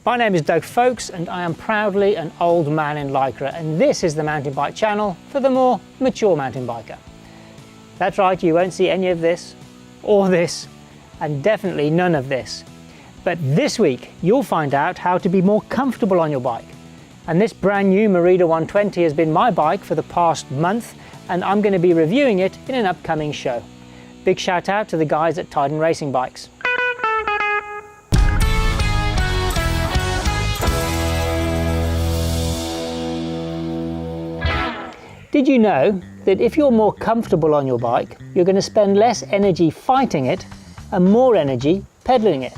My name is Doug Folks and I am proudly an old man in Lycra, and this is the mountain bike channel for the more mature mountain biker. That's right, you won't see any of this or this and definitely none of this. But this week you'll find out how to be more comfortable on your bike. And this brand new Merida 120 has been my bike for the past month, and I'm going to be reviewing it in an upcoming show. Big shout out to the guys at Titan Racing Bikes. Did you know that if you're more comfortable on your bike, you're going to spend less energy fighting it and more energy pedaling it?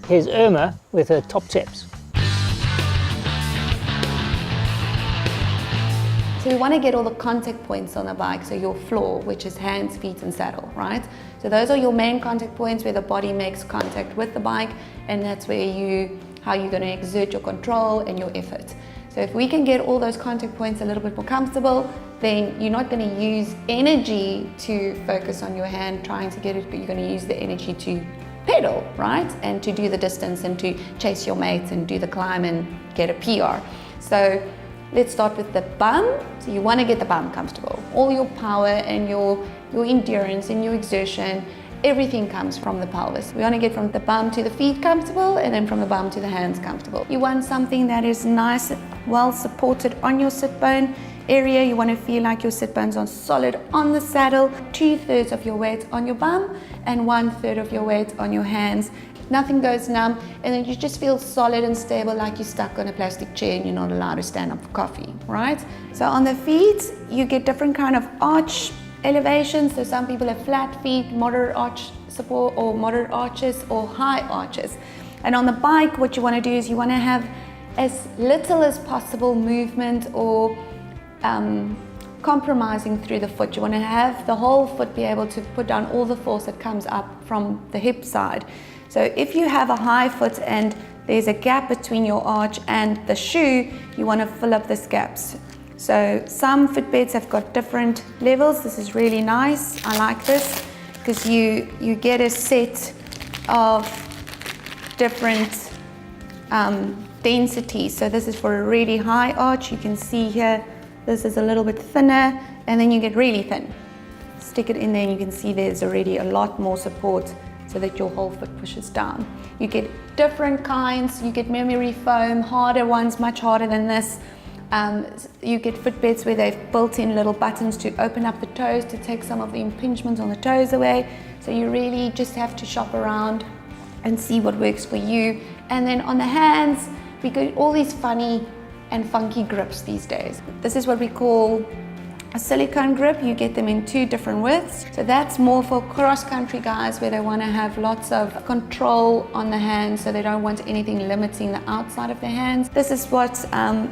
Here's Irma with her top tips. So we want to get all the contact points on the bike, so your floor, which is hands, feet and saddle, right? So those are your main contact points where the body makes contact with the bike, and that's where how you're going to exert your control and your effort. So if we can get all those contact points a little bit more comfortable, then you're not going to use energy to focus on your hand trying to get it, but you're going to use the energy to pedal, right? And to do the distance and to chase your mate and do the climb and get a PR. So let's start with the bum. So you want to get the bum comfortable. All your power and your endurance and your exertion, everything comes from the pelvis. We want to get from the bum to the feet comfortable, and then from the bum to the hands comfortable. You want something that is nice, well supported on your sit bone area. You want to feel like your sit bones are solid on the saddle. 2/3 of your weight on your bum and 1/3 of your weight on your hands. Nothing goes numb, and then you just feel solid and stable, like you're stuck on a plastic chair and you're not allowed to stand up for coffee, right? So on the feet, you get different kind of arch elevations. So some people have flat feet, moderate arch support, or moderate arches, or high arches. And on the bike, what you want to do is you want to have as little as possible movement or compromising through the foot. You want to have the whole foot be able to put down all the force that comes up from the hip side. So if you have a high foot and there's a gap between your arch and the shoe, you want to fill up these gaps. So some footbeds have got different levels. This is really nice. I like this because you get a set of different densities. So this is for a really high arch. You can see here, this is a little bit thinner, and then you get really thin. Stick it in there and you can see there's already a lot more support so that your whole foot pushes down. You get different kinds. You get memory foam, harder ones, much harder than this. You get footbeds where they've built in little buttons to open up the toes to take some of the impingement on the toes away. So you really just have to shop around and see what works for you. And then on the hands, we get all these funny and funky grips these days. This is what we call a silicone grip. You get them in 2 different widths. So that's more for cross-country guys where they want to have lots of control on the hands, so they don't want anything limiting the outside of their hands. This is what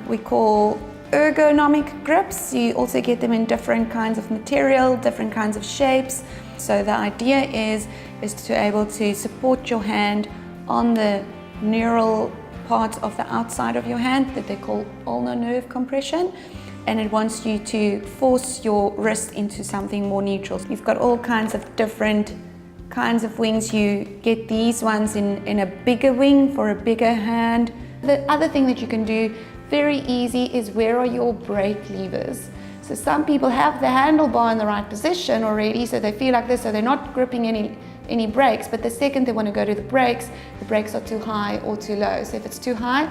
we call ergonomic grips. You also get them in different kinds of material, different kinds of shapes. So the idea is to be able to support your hand on the neural part of the outside of your hand that they call ulnar nerve compression. And it wants you to force your wrist into something more neutral. You've got all kinds of different kinds of wings. You get these ones in a bigger wing for a bigger hand. The other thing that you can do very easy is, where are your brake levers? So some people have the handlebar in the right position already, so they feel like this, so they're not gripping any brakes, but the second they want to go to the brakes are too high or too low. So if it's too high,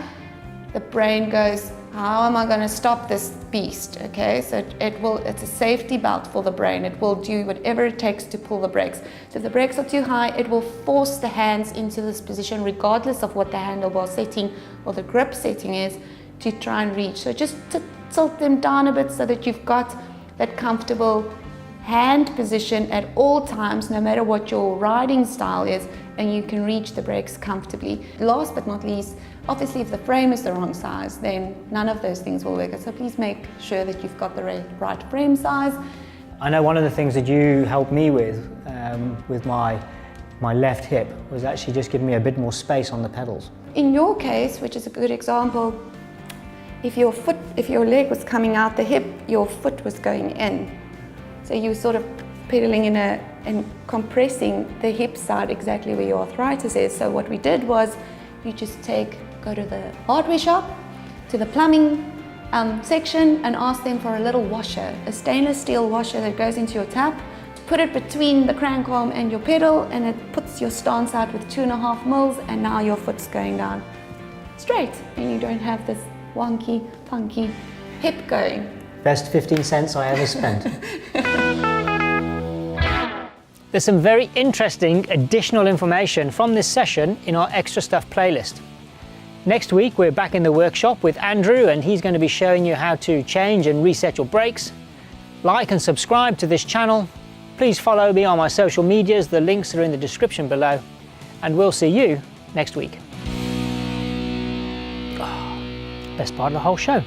the brain goes, how am I going to stop this beast? Okay, so it's a safety belt for the brain. It will do whatever it takes to pull the brakes. So if the brakes are too high, it will force the hands into this position, regardless of what the handlebar setting or the grip setting is, to try and reach. So just to tilt them down a bit so that you've got that comfortable hand position at all times, no matter what your riding style is, and you can reach the brakes comfortably. Last but not least, obviously if the frame is the wrong size, then none of those things will work. So please make sure that you've got the right frame size. I know one of the things that you helped me with my left hip was actually just giving me a bit more space on the pedals. In your case, which is a good example, if your leg was coming out the hip, your foot was going in. So you sort of pedaling and compressing the hip side exactly where your arthritis is. So what we did was, you just take go to the hardware shop, to the plumbing section, and ask them for a little washer, a stainless steel washer that goes into your tap. Put it between the crank arm and your pedal, and it puts your stance out with 2.5 mils, and now your foot's going down straight, and you don't have this wonky, funky hip going. Best 15 cents I ever spent. There's some very interesting additional information from this session in our extra stuff playlist. Next week we're back in the workshop with Andrew, and he's going to be showing you how to change and reset your brakes. Like and subscribe to this channel. Please follow me on my social medias, the links are in the description below, and we'll see you next week. Best part of the whole show.